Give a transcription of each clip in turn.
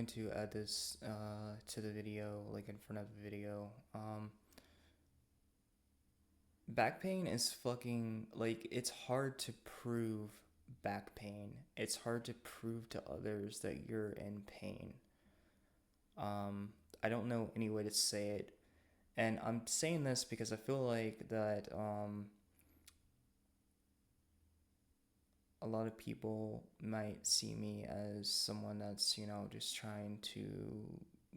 going to add this to the video, like in front of the video. Back pain is fucking, like, it's hard to prove back pain. It's hard to prove to others that you're in pain. Um, I don't know any way to say it. And I'm saying this because I feel like that a lot of people might see me as someone that's, just trying to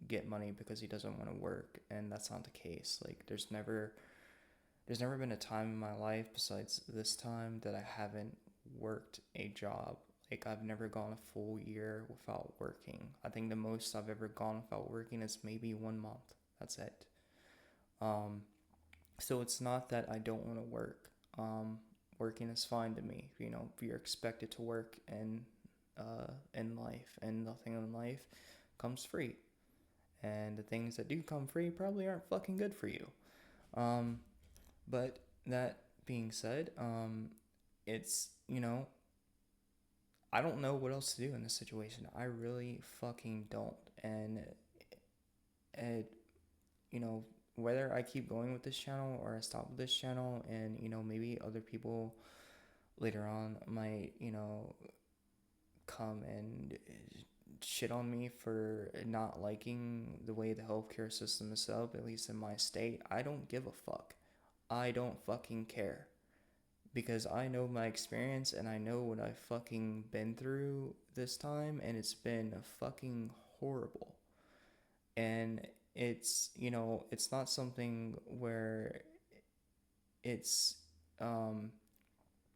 get money because he doesn't want to work, and that's not the case. Like there's never been a time in my life besides this time that I haven't worked a job. Like I've never gone a full year without working. I think the most I've ever gone without working is maybe 1 month. That's it. Um, so it's not that I don't want to work. Working is fine to me. You're expected to work in life, and nothing in life comes free. And the things that do come free probably aren't fucking good for you. Um, but that being said, it's I don't know what else to do in this situation. I really fucking don't. And it, you know, whether I keep going with this channel or I stop with this channel, and maybe other people later on might come and shit on me for not liking the way the healthcare system is set up, at least in my state. I don't give a fuck. I don't fucking care. Because I know my experience and I know what I've fucking been through this time, and it's been fucking horrible. And it's not something where it's um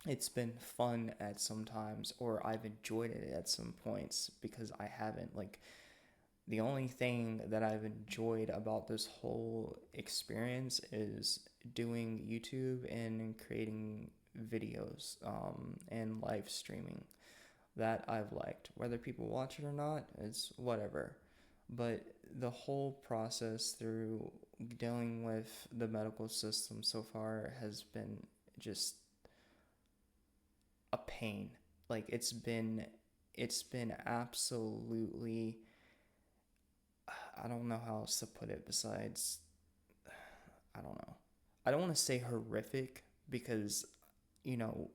it's been fun at some times, or I've enjoyed it at some points, because I haven't. Like, the only thing that I've enjoyed about this whole experience is doing YouTube and creating videos, and live streaming. That I've liked. Whether people watch it or not, it's whatever. But the whole process through dealing with the medical system so far has been just a pain. Like, it's been absolutely, I don't know how else to put it besides, I don't know. I don't want to say horrific because, you know,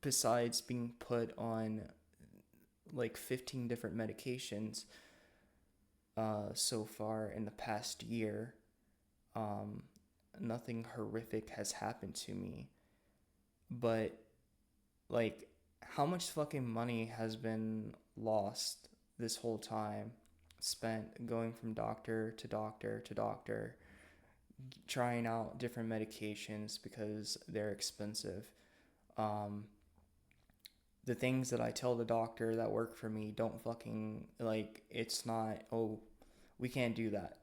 besides being put on like 15 different medications so far in the past year, um, nothing horrific has happened to me. But, like, how much fucking money has been lost this whole time, spent going from doctor to doctor to doctor, trying out different medications because they're expensive. Um, the things that I tell the doctor that work for me don't fucking, like, it's not, oh, we can't do that.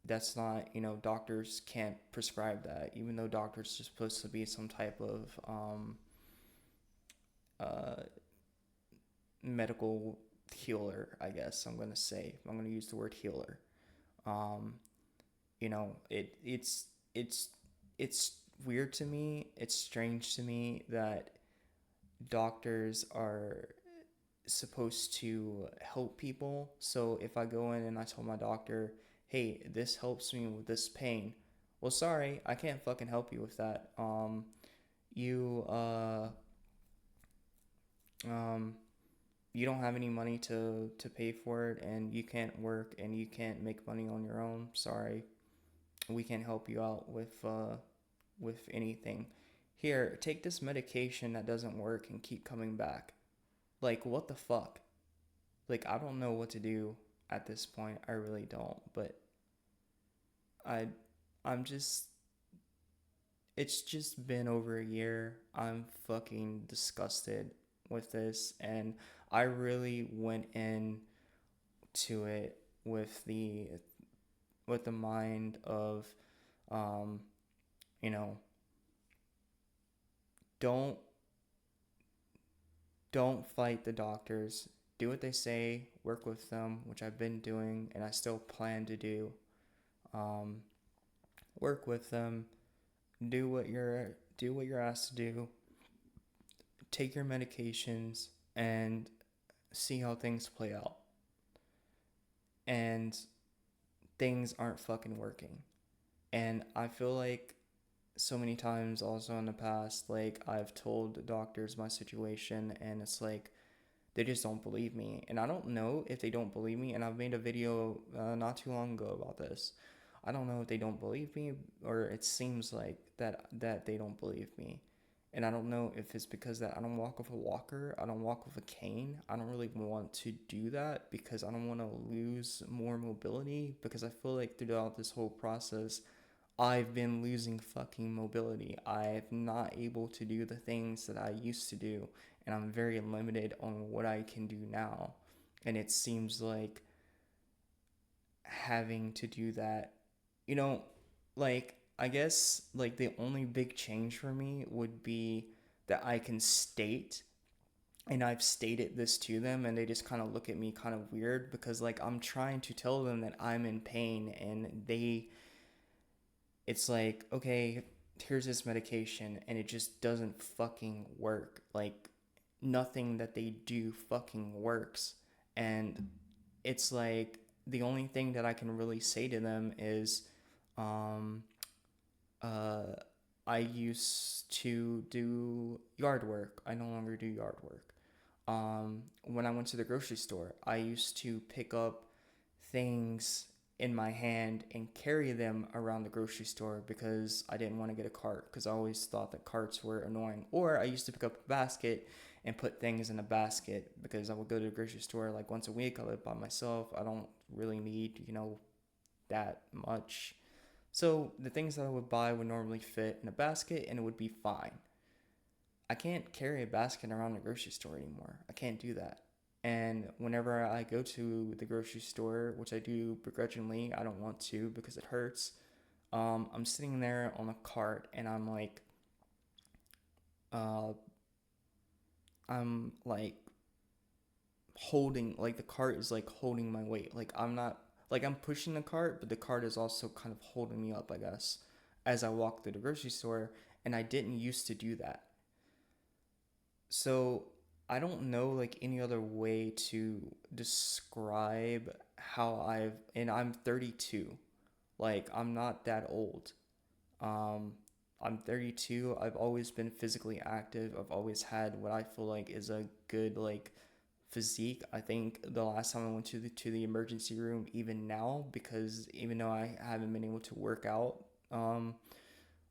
That's not, doctors can't prescribe that, even though doctors are supposed to be some type of uh, medical healer, I guess I'm going to say. I'm going to use the word healer. Um, it's it's weird to me. It's strange to me that doctors are supposed to help people. So if I go in and I tell my doctor, "Hey, this helps me with this pain," well, sorry, I can't fucking help you with that. You um, you don't have any money to pay for it, and you can't work, and you can't make money on your own. Sorry, we can't help you out with anything. Here, take this medication that doesn't work and keep coming back. Like, what the fuck? Like, I don't know what to do at this point. I really don't. But I I'm just it's just been over a year. I'm fucking disgusted with this, and I really went in to it with the mind of, um you know don't don't fight the doctors. Do what they say, work with them, which I've been doing and I still plan to do. um Work with them, do what you're asked to do, take your medications, and see how things play out. And things aren't fucking working. And I feel like so many times also in the past, like I've told the doctors my situation, and it's like they just don't believe me. And I don't know if they don't believe me. And I've made a video not too long ago about this. I don't know if they don't believe me, or it seems like that they don't believe me. And I don't know if it's because that I don't walk with a walker, I don't walk with a cane. I don't really want to do that because I don't want to lose more mobility, because I feel like throughout this whole process I've been losing fucking mobility. I'm not able to do the things that I used to do, and I'm very limited on what I can do now. And it seems like having to do that, you know, like, I guess, like, the only big change for me would be that I can state, and I've stated this to them, and they just kind of look at me kind of weird because, like, I'm trying to tell them that I'm in pain, and it's like, okay, here's this medication, and it just doesn't fucking work. Like, nothing that they do fucking works. And it's like, the only thing that I can really say to them is, um, uh, I used to do yard work. I no longer do yard work. When I went to the grocery store, I used to pick up things in my hand and carry them around the grocery store because I didn't want to get a cart, because I always thought that carts were annoying. Or I used to pick up a basket and put things in a basket because I would go to the grocery store like once a week. I live by myself. I don't really need, that much. So the things that I would buy would normally fit in a basket and it would be fine. I can't carry a basket around the grocery store anymore. I can't do that. And whenever I go to the grocery store, which I do begrudgingly, I don't want to because it hurts. I'm sitting there on a cart and uh, I'm like holding, like the cart is like holding my weight. Like I'm not, like I'm pushing the cart, but the cart is also kind of holding me up, I guess, as I walk through the grocery store. And I didn't used to do that. So I don't know like any other way to describe how and I'm 32. Like I'm not that old. Um, I'm 32. I've always been physically active. I've always had what I feel like is a good like physique. I think the last time I went to the emergency room, even now, because even though I haven't been able to work out,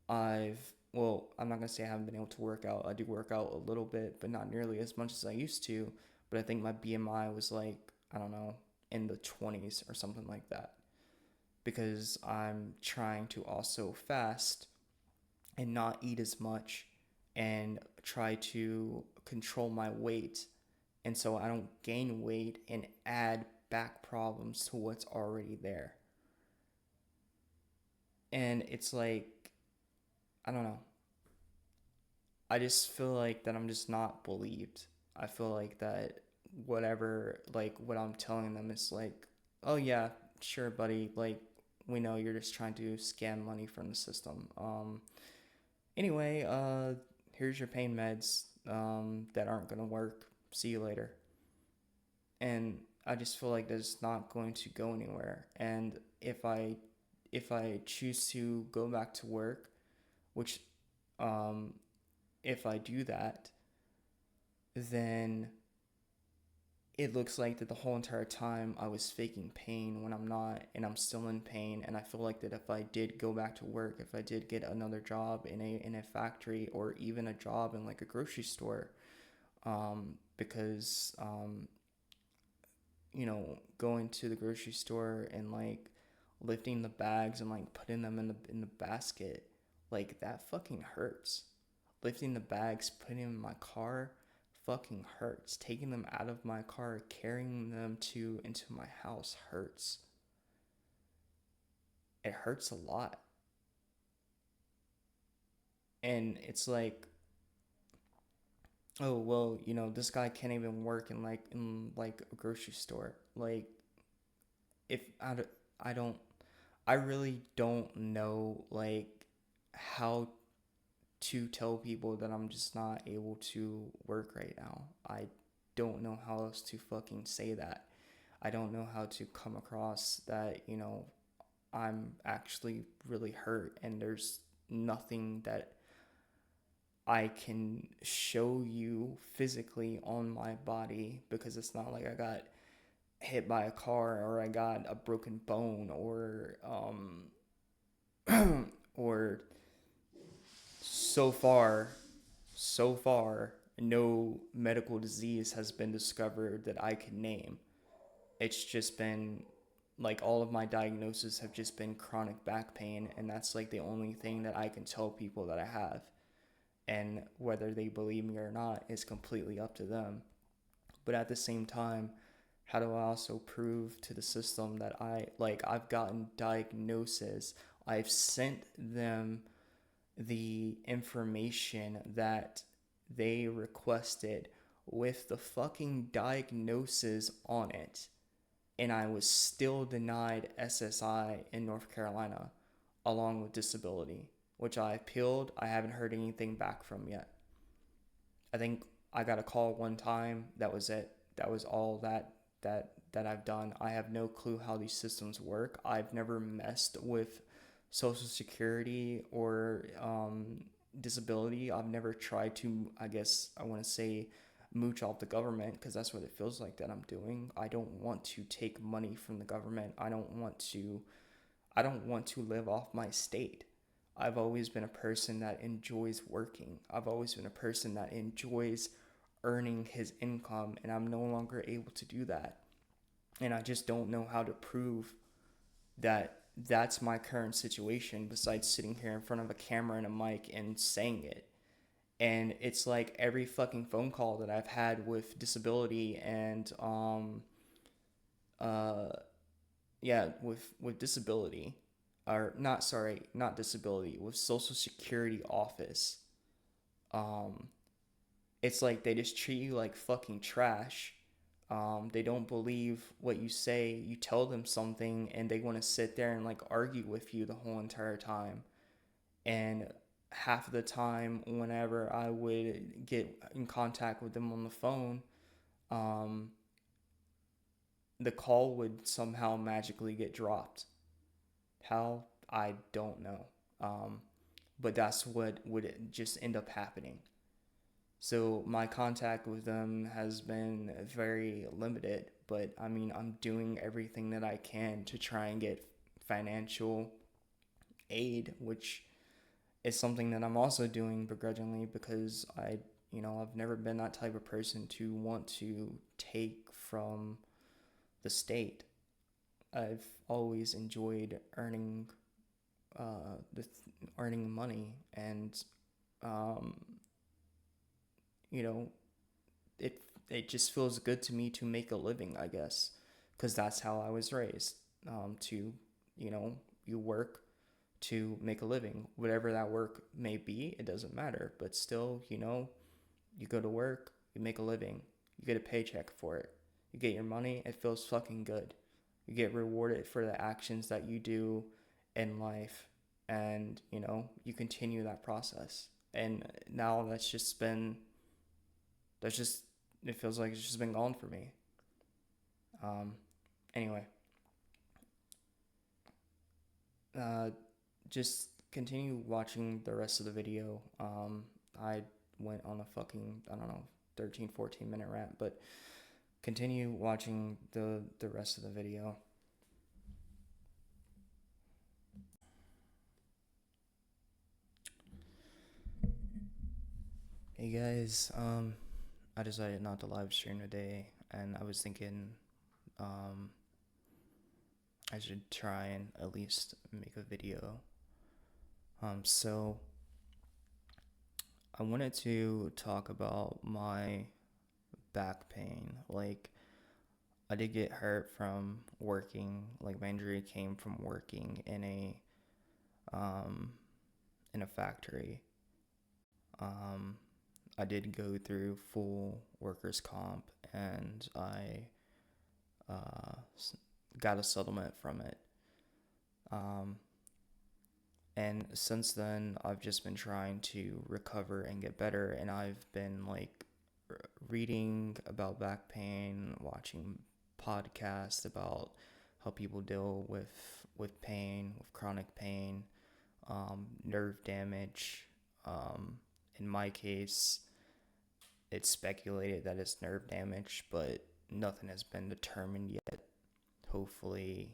I've I'm not gonna say I haven't been able to work out. I do work out a little bit, but not nearly as much as I used to. But I think my BMI was like, I don't know, in the 20s or something like that, because I'm trying to also fast and not eat as much and try to control my weight, and so I don't gain weight and add back problems to what's already there. And it's like, I don't know. I just feel like that I'm just not believed. I feel like that whatever, like what I'm telling them is like, oh yeah, sure, buddy. Like we know you're just trying to scam money from the system. Anyway, here's your pain meds. That aren't gonna work. See you later. And I just feel like that's not going to go anywhere. And if I choose to go back to work, which um, if I do that, then it looks like that the whole entire time I was faking pain when I'm not, and I'm still in pain. And I feel like that if I did go back to work, if I did get another job in a factory, or even a job in like a grocery store, because going to the grocery store and like lifting the bags and like putting them in the basket, like that fucking hurts. Lifting the bags, putting them in my car, fucking hurts. Taking them out of my car, carrying them to into my house hurts. It hurts a lot. And it's like, oh well, this guy can't even work in like a grocery store. Like if I don't I really don't know like how to tell people that I'm just not able to work right now. don't know how else to fucking say that. I don't know how to come across that, I'm actually really hurt and there's nothing that I can show you physically on my body, because it's not like I got hit by a car or I got a broken bone or so far no medical disease has been discovered that I can name. It's just been like all of my diagnoses have just been chronic back pain, and that's like the only thing that I can tell people that I have. And whether they believe me or not is completely up to them. But at the same time, how do I also prove to the system that I've gotten diagnosis? I've sent them the information that they requested with the fucking diagnosis on it, and I was still denied SSI in North Carolina along with disability, which I appealed. I haven't heard anything back from yet. I think I got a call one time. That was it. That was all that I've done. I have no clue how these systems work. I've never messed with Social Security or disability. I've never tried to, I guess I want to say, mooch off the government, because that's what it feels like that I'm doing. I don't want to take money from the government. I don't want to live off my state. I've always been a person that enjoys working. I've always been a person that enjoys earning his income, and I'm no longer able to do that. And I just don't know how to prove that that's my current situation besides sitting here in front of a camera and a mic and saying it. And it's like every fucking phone call that I've had with disability and uh with disability, or not, sorry, not disability, with Social Security office, um it's like they just treat you like fucking trash. They don't believe what you say. You tell them something and they want to sit there and like argue with you the whole entire time. And half of the time, whenever I would get in contact with them on the phone, um, the call would somehow magically get dropped. How? I don't know. But that's what would just end up happening. So my contact with them has been very limited, but I mean, I'm doing everything that I can to try and get financial aid, which is something that I'm also doing begrudgingly because I've never been that type of person to want to take from the state. I've always enjoyed earning money, and um, you know, it just feels good to me to make a living, I guess, because that's how I was raised. To you work to make a living, whatever that work may be. It doesn't matter, but still, you go to work, you make a living, you get a paycheck for it, you get your money. It feels fucking good. You get rewarded for the actions that you do in life, and you continue that process. And now that's just it feels like it's just been gone for me. Um, anyway, uh, just continue watching the rest of the video. I went on a fucking, I don't know, 13, 14 minute rant, but continue watching the rest of the video. Hey guys, I decided not to live stream today, and I was thinking, um, I should try and at least make a video. So I wanted to talk about my back pain. Like, I did get hurt from working. Like, my injury came from working um in a factory. Um, I did go through full workers' comp, and I uh, got a settlement from it. Um, and since then, I've just been trying to recover and get better, and I've been like reading about back pain, watching podcasts about how people deal with pain, with chronic pain, nerve damage. In my case, it's speculated that it's nerve damage, but nothing has been determined yet. Hopefully,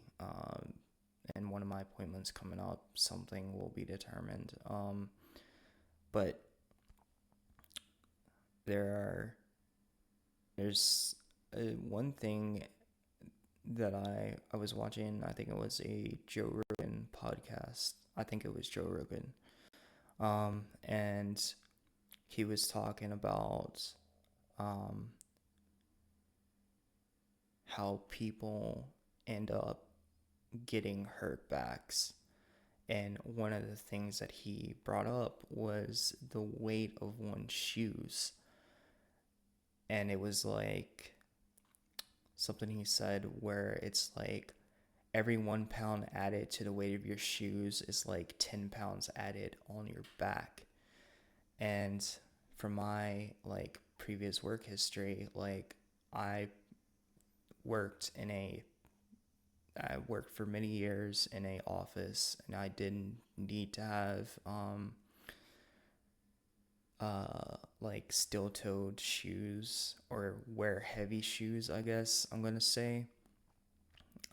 in one of my appointments coming up, something will be determined. But there's one thing that I was watching. I think it was a Joe Rogan podcast. I think it was Joe Rogan. And he was talking about how people end up getting hurt backs. And one of the things that he brought up was the weight of one's shoes. And it was like something he said where it's like every 1 pound added to the weight of your shoes is like 10 pounds added on your back. And from my like previous work history, like I worked for many years in a office, and I didn't need to have like steel-toed shoes or wear heavy shoes, I guess I'm gonna say.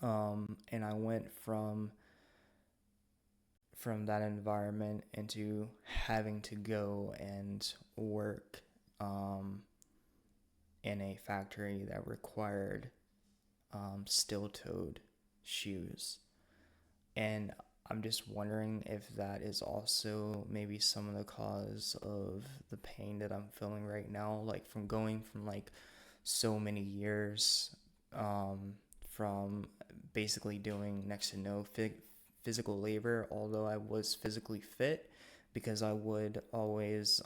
And I went from that environment into having to go and work in a factory that required steel-toed shoes. And I'm just wondering if that is also maybe some of the cause of the pain that I'm feeling right now, like from going from like so many years from basically doing next to no physical labor, although I was physically fit, because I would always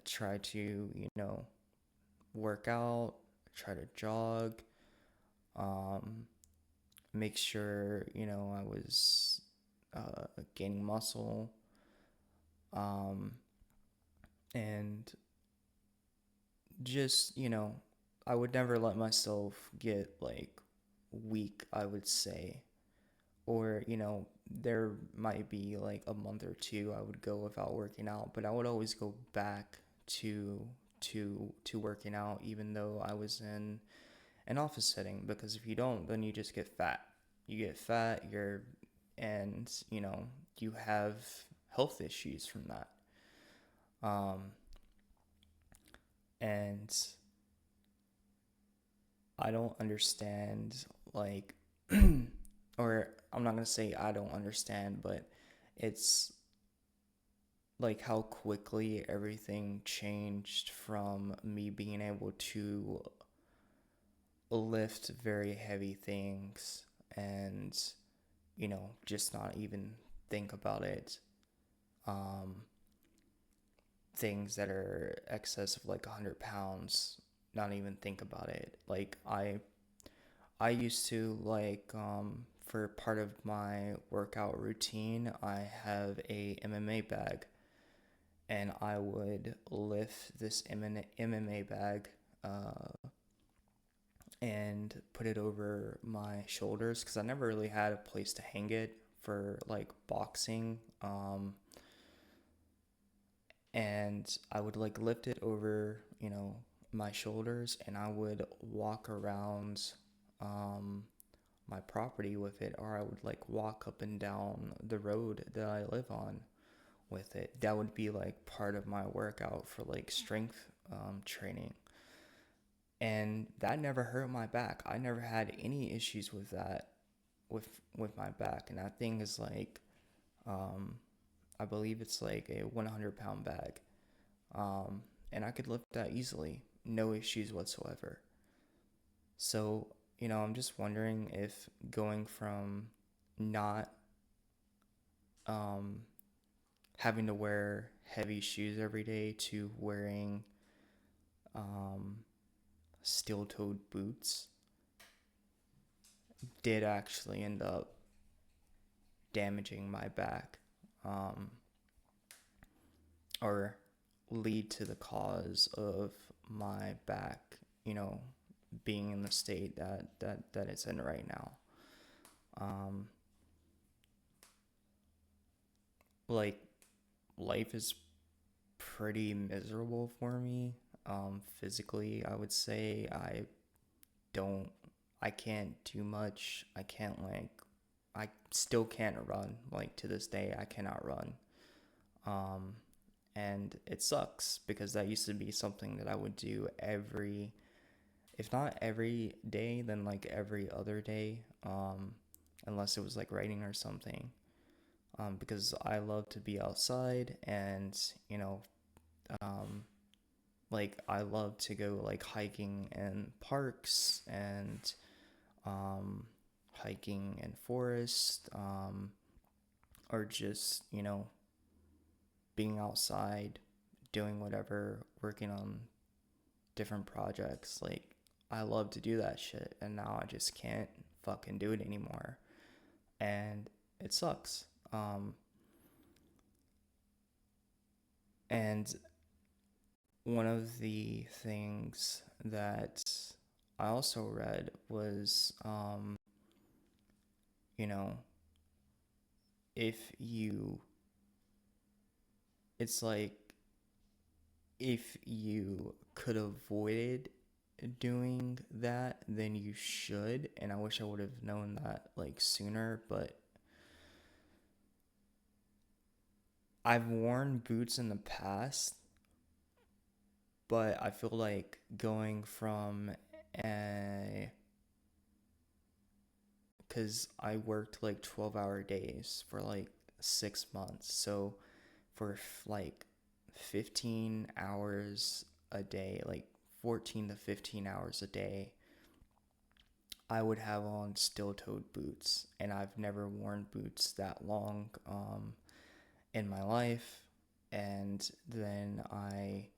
try to, work out, try to jog, make sure, I was gaining muscle, and just, I would never let myself get like weak, I would say. Or, there might be like a month or two I would go without working out, but I would always go back to working out, even though I was in an office setting, because if you don't, then you just get fat. You get fat, and you have health issues from that. And I don't understand, like, or I'm not gonna say I don't understand, but it's like how quickly everything changed from me being able to lift very heavy things and, just not even think about it. Things that are excess of like 100 pounds, not even think about it. Like I used to like for part of my workout routine, I have a MMA bag, and I would lift this MMA bag and put it over my shoulders, because I never really had a place to hang it for like boxing. And I would like lift it over, my shoulders, and I would walk around my property with it, or I would like walk up and down the road that I live on with it. That would be like part of my workout for like strength training. And that never hurt my back. I never had any issues with that, with my back. And that thing is like I believe it's like a 100-pound bag. And I could lift that easily, no issues whatsoever. So, I'm just wondering if going from not having to wear heavy shoes every day to wearing steel-toed boots did actually end up damaging my back. Or lead to the cause of my back, being in the state that it's in right now. Um, like, life is pretty miserable for me. Physically, I would say don't, I can't do much. I still can't run. Like, to this day, I cannot run. Um, and it sucks because that used to be something that I would do if not every day, then like every other day, unless it was like raining or something. Because I love to be outside and, um, like I love to go like hiking in parks and hiking in forest, or just, being outside, doing whatever, working on different projects. Like, I love to do that shit, and now I just can't fucking do it anymore. And it sucks. And one of the things that I also read was, you know, if you, it's like if you could avoid doing that, then you should. And I wish I would have known that like sooner, but I've worn boots in the past, but I feel like going from a, because I worked like 12-hour days for like 6 months. So for like 15 hours a day, like 14 to 15 hours a day, I would have on steel-toed boots, and I've never worn boots that long in my life. And then I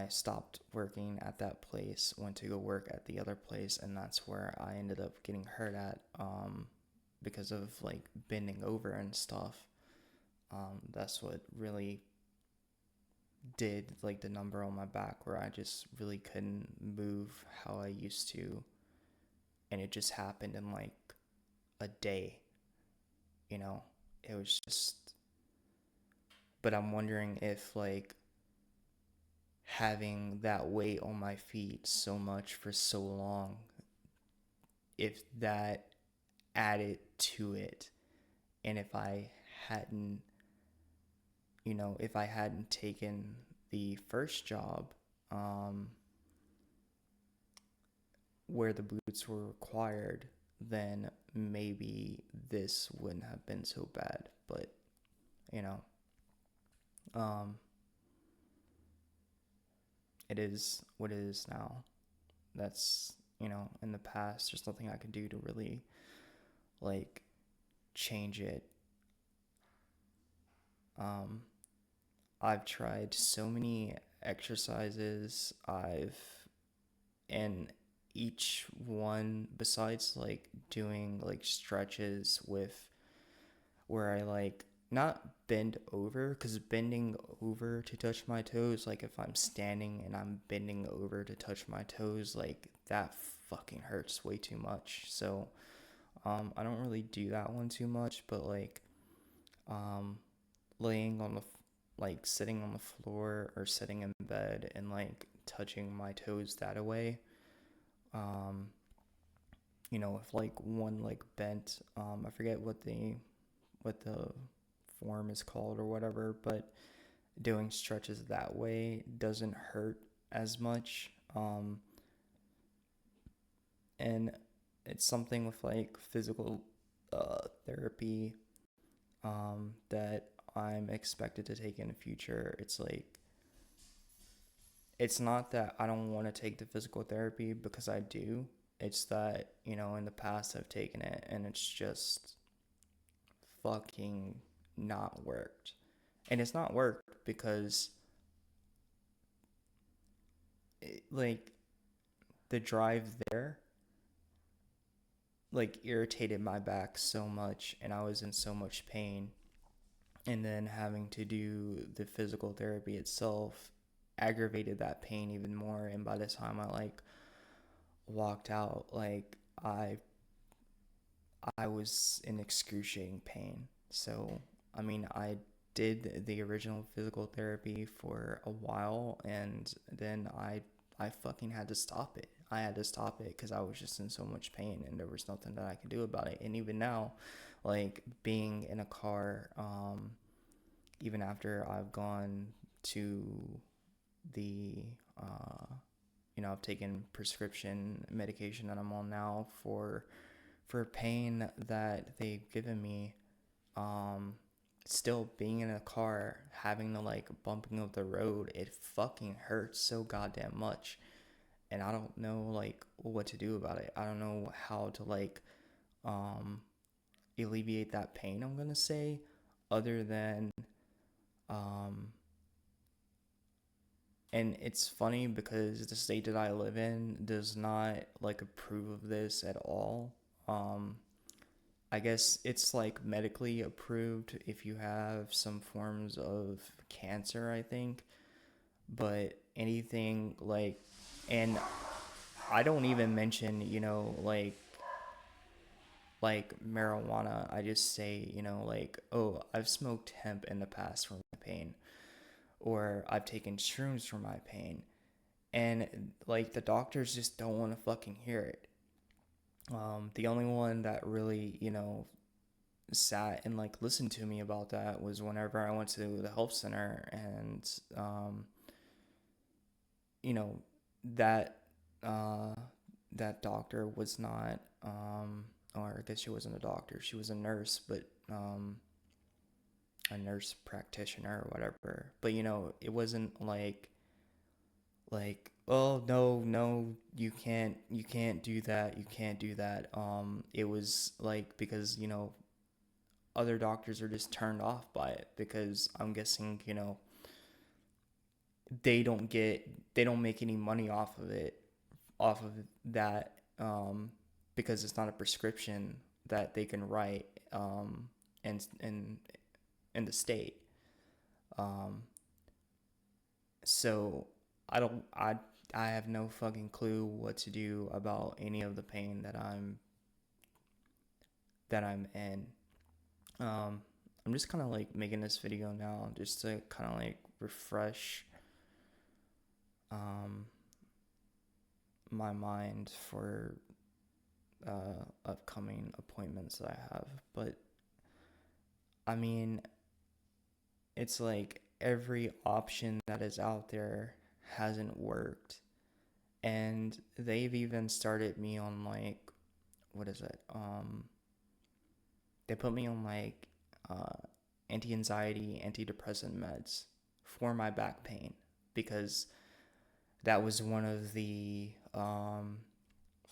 stopped working at that place, went to go work at the other place, and that's where I ended up getting hurt at, because of like bending over and stuff. That's what really did like the number on my back, where I just really couldn't move how I used to, and it just happened in like a day, you know. It was just, but I'm wondering if like having that weight on my feet so much for so long, if that added to it, and hadn't if I hadn't taken the first job, um, where the boots were required, then maybe this wouldn't have been so bad. But, you know, um, it is what it is now. That's, in the past. There's nothing I can do to really, like, change it. Um, I've tried so many exercises. And each one, besides like doing like stretches with where I like not bend over, because bending over to touch my toes, like if I'm standing and I'm bending over to touch my toes, like that fucking hurts way too much. So I don't really do that one too much, but like um laying on the like sitting on the floor or sitting in bed and like touching my toes that away, um with like one like bent, I forget what the form is called or whatever, but doing stretches that way doesn't hurt as much. And it's something with like physical therapy, that I'm expected to take in the future. It's like, it's not that I don't want to take the physical therapy, because I do. It's that, in the past I've taken it and it's just fucking not worked. And it's not worked because like the drive there like irritated my back so much, and I was in so much pain and then having to do the physical therapy itself aggravated that pain even more. And by the time I like walked out, like I was in excruciating pain. So I mean, I did the original physical therapy for a while, and then I fucking had to stop it. I had to stop it because I was just in so much pain, and there was nothing that I could do about it. And even now, like being in a car, even after I've gone to the I've taken prescription medication that I'm on now for pain that they've given me. um Still being in a car, having to like bumping up the road, it fucking hurts so goddamn much. And I don't know like what to do about it. I don't know how to like um alleviate that pain, I'm gonna say, other than um and it's funny because the state that I live in does not like approve of this at all. um I guess it's like medically approved if you have some forms of cancer, I think. But anything like, and I don't even mention, like marijuana. I just say, like, oh, I've smoked hemp in the past for my pain, or I've taken shrooms for my pain. And like the doctors just don't want to fucking hear it. The only one that really, sat and like listened to me about that was whenever I went to the health center, and you know that uh, that doctor was not, or I guess she wasn't a doctor, she was a nurse, but a nurse practitioner or whatever. But it wasn't like, oh no, no, you can't do that, you can't do that. It was like because other doctors are just turned off by it, because I'm guessing they don't make any money off of that, because it's not a prescription that they can write, in in the state. um so I don't I have no fucking clue what to do about any of the pain that I'm in. I'm just kind of like making this video now just to kind of like refresh um my mind for upcoming appointments that I have. But I mean, it's like every option that is out there hasn't worked. And they've even started me on like, what is it? They put me on like uh, anti anxiety, antidepressant meds for my back pain, because that was one of the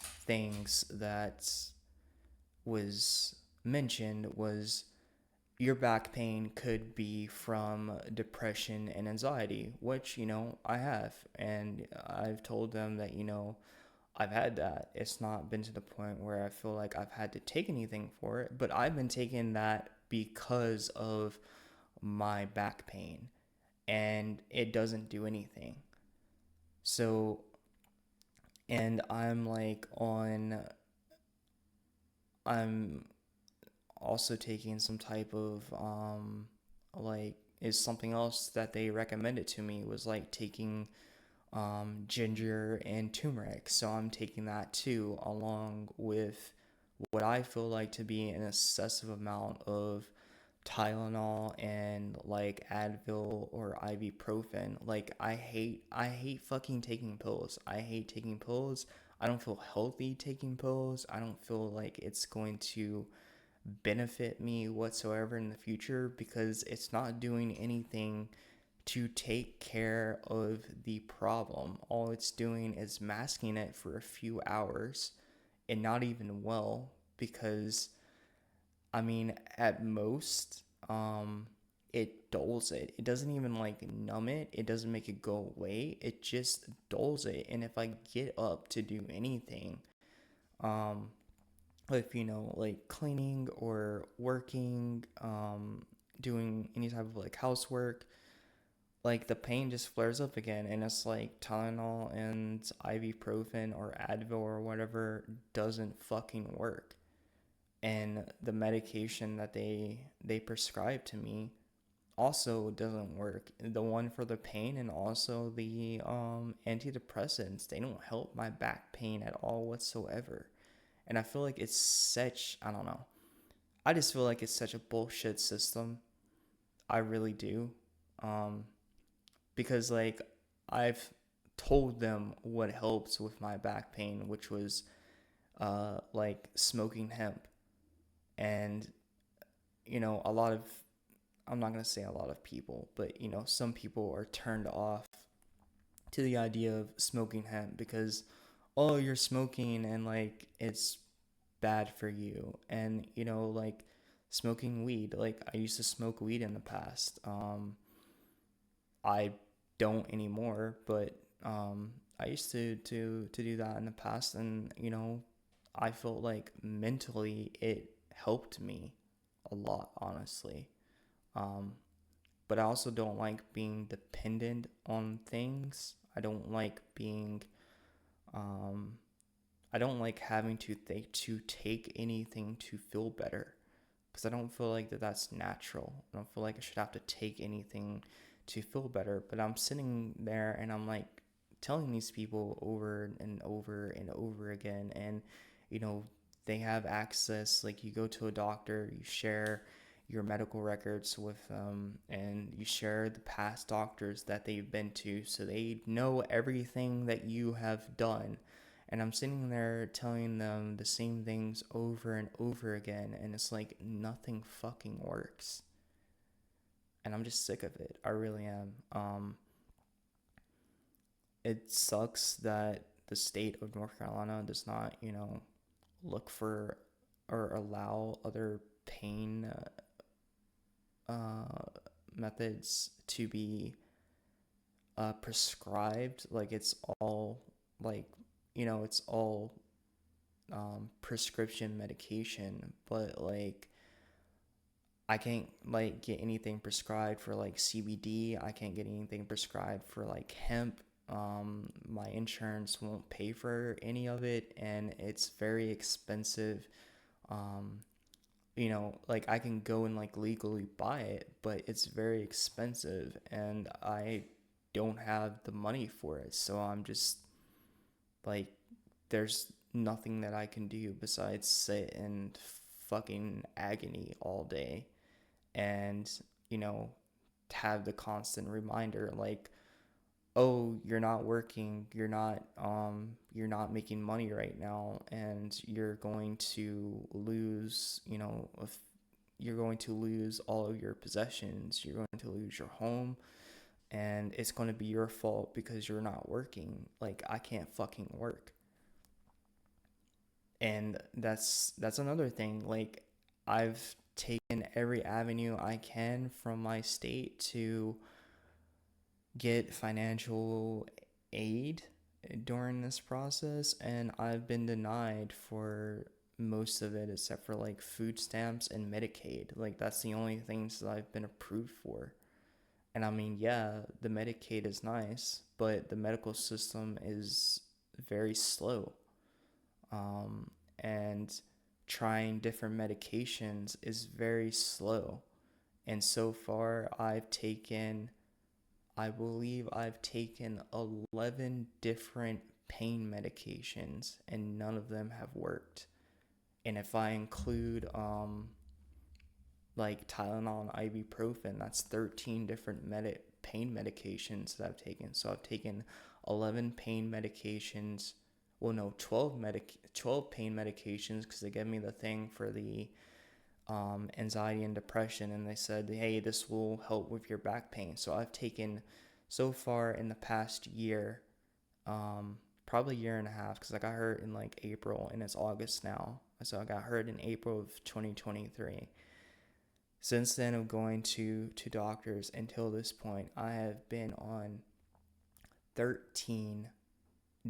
things that was mentioned, was your back pain could be from depression and anxiety, which I have. And I've told them that I've had that. It's not been to the point where I feel like I've had to take anything for it, but I've been taking that because of my back pain, and it doesn't do anything. So, and I'm also taking some type of like, is something else that they recommended to me was like taking ginger and turmeric. So I'm taking that too, along with what I feel like to be an excessive amount of Tylenol and like Advil or ibuprofen. Like I hate fucking taking pills. I hate taking pills. I don't feel healthy taking pills. I don't feel like it's going to benefit me whatsoever in the future, because it's not doing anything to take care of the problem. All it's doing is masking it for a few hours, and not even well, because I mean, at most, it dulls it. It doesn't even like numb it. It doesn't make it go away. It just dulls it. And if I get up to do anything, if like cleaning or working, doing any type of like housework, like the pain just flares up again, and it's like Tylenol and ibuprofen or Advil or whatever doesn't fucking work. And the medication that they prescribe to me also doesn't work. The one for the pain and also the antidepressants, they don't help my back pain at all whatsoever. And I feel like it's such, I don't know. I just feel like it's such a bullshit system. I really do. Um because like I've told them what helps with my back pain, which was like smoking hemp. And a lot of, I'm not going to say a lot of people, but some people are turned off to the idea of smoking hemp because, oh, you're smoking and like it's bad for you. And like smoking weed, like I used to smoke weed in the past. I don't anymore, but I used to do that in the past, and I felt like mentally it helped me a lot, honestly. Um, but I also don't like being dependent on things. Um, I don't like having to take anything to feel better, because I don't feel like that's natural. I don't feel like I should have to take anything to feel better. But I'm sitting there and I'm like telling these people over and over and over again, and you know they have access. Like you go to a doctor, you share your medical records with them, and you share the past doctors that they've been to, so they know everything that you have done. And I'm sitting there telling them the same things over and over again, and it's like nothing fucking works. And I'm just sick of it. I really am. It sucks that the state of North Carolina does not, look for or allow other pain methods to be prescribed. Like it's all like, it's all prescription medication, but like I can't like get anything prescribed for like CBD. I can't get anything prescribed for like hemp. My insurance won't pay for any of it, and it's very expensive. Um, like I can go and like legally buy it, but it's very expensive, and I don't have the money for it. So I'm just like, there's nothing that I can do besides sit in fucking agony all day, and you know have the constant reminder like, oh, you're not working, you're not making money right now, and you're going to lose, you're going to lose all of your possessions, you're going to lose your home, and it's going to be your fault because you're not working. Like I can't fucking work. And that's another thing. Like I've taken every avenue I can from my state to get financial aid during this process, and I've been denied for most of it except for like food stamps and Medicaid. Like that's the only things that I've been approved for. And I mean, yeah, the Medicaid is nice, but the medical system is very slow. And trying different medications is very slow. And so far, I believe I've taken 11 different pain medications, and none of them have worked. And if I include like Tylenol and ibuprofen, that's 13 different pain medications that I've taken. So I've taken 11 pain medications. Well, no, 12 pain medications, because they gave me the thing for the anxiety and depression, and they said, hey, this will help with your back pain. So I've taken, so far in the past year, probably year and a half, because I got hurt in like April and it's August now. So I got hurt in April of 2023. Since then, of going to doctors until this point, I have been on 13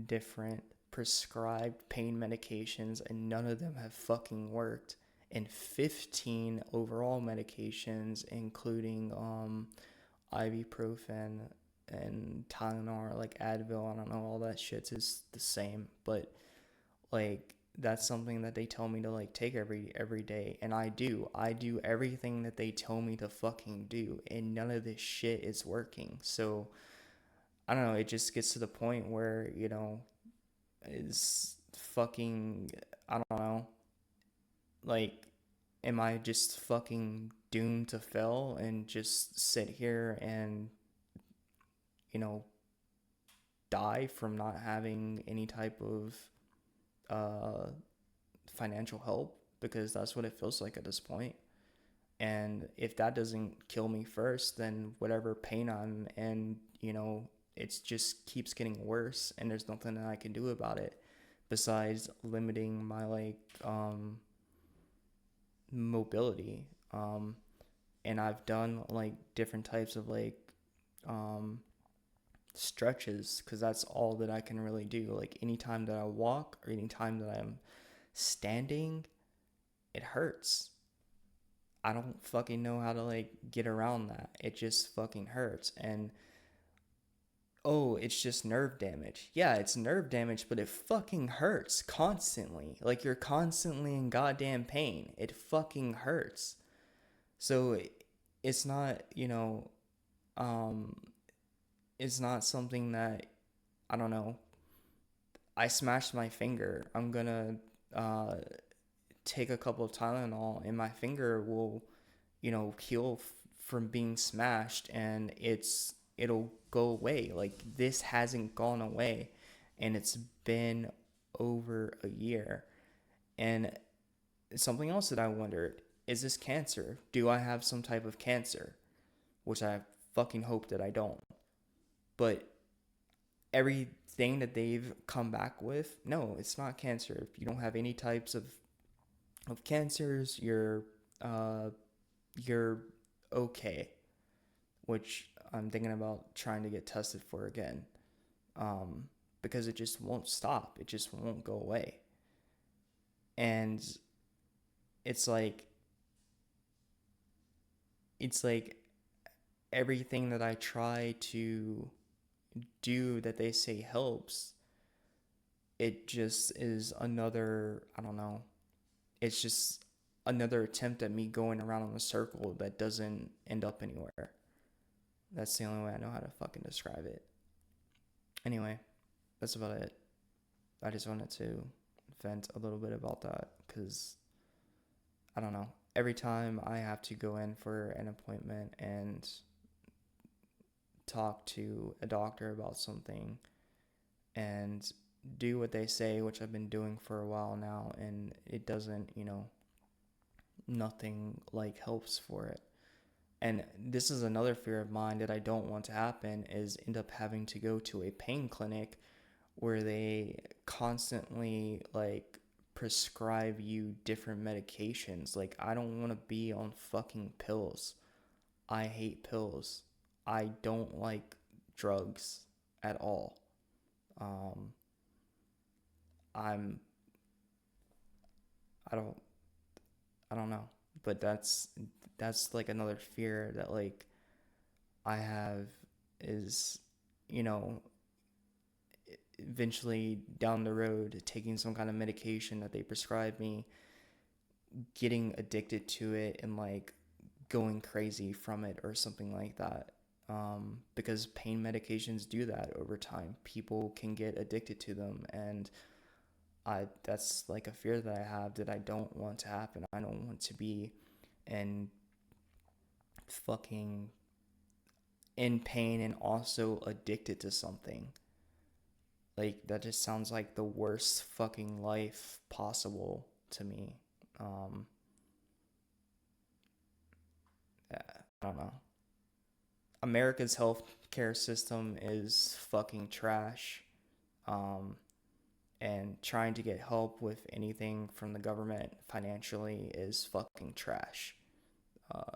different prescribed pain medications, and none of them have fucking worked. and 15 overall medications, including ibuprofen and Tylenol, like Advil. I don't know, all that shit is the same, but like that's something that they tell me to like take every day, and I do everything that they tell me to fucking do, and none of this shit is working. So I don't know, it just gets to the point where, is fucking, I don't know, like, am I just fucking doomed to fail and just sit here and, you know, die from not having any type of uh, financial help? Because that's what it feels like at this point. And if that doesn't kill me first, then whatever pain I'm in, it just keeps getting worse, and there's nothing that I can do about it besides limiting my mobility. And I've done like different types of um, stretches, because that's all that I can really do. Like anytime that I walk or anytime that I'm standing, it hurts. I don't fucking know how to like get around that. It just fucking hurts. And oh, it's just nerve damage. Yeah, it's nerve damage, but it fucking hurts constantly. Like you're constantly in goddamn pain. It fucking hurts. So it's not, um it's not something that, I don't know. I smashed my finger. I'm gonna uh take a couple of Tylenol and my finger will, heal from being smashed, and it'll go away. Like this hasn't gone away, and it's been over a year. And something else that I wondered, is this cancer? Do I have some type of cancer? Which I fucking hope that I don't. But everything that they've come back with, no, it's not cancer. If you don't have any types of cancers, uh you're okay, which I'm thinking about trying to get tested for again. Because it just won't stop. It just won't go away. And it's like it's like everything that I try to do that they say helps, it just is another, I don't know, it's just another attempt at me going around in a circle that doesn't end up anywhere. That's the only way I know how to fucking describe it. Anyway, that's about it. I just wanted to vent a little bit about that because I don't know. Every time I have to go in for an appointment and talk to a doctor about something and do what they say, which I've been doing for a while now, and it doesn't, nothing like helps for it. And this is another fear of mine that I don't want to happen, is end up having to go to a pain clinic where they constantly like prescribe you different medications. Like I don't want to be on fucking pills. I hate pills. I don't like drugs at all. Um I'm I don't I don't know, but that's like another fear that like I have, is, you know, eventually down the road taking some kind of medication that they prescribe me, getting addicted to it and like going crazy from it or something like that. Because pain medications do that over time. People can get addicted to them, and that's like a fear that I have that I don't want to happen. I don't want to be in fucking in pain and also addicted to something. Like that just sounds like the worst fucking life possible to me. Um, I don't know. America's healthcare system is fucking trash. Um, and trying to get help with anything from the government financially is fucking trash.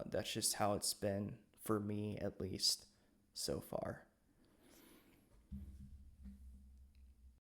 That's just how it's been for me, at least so far.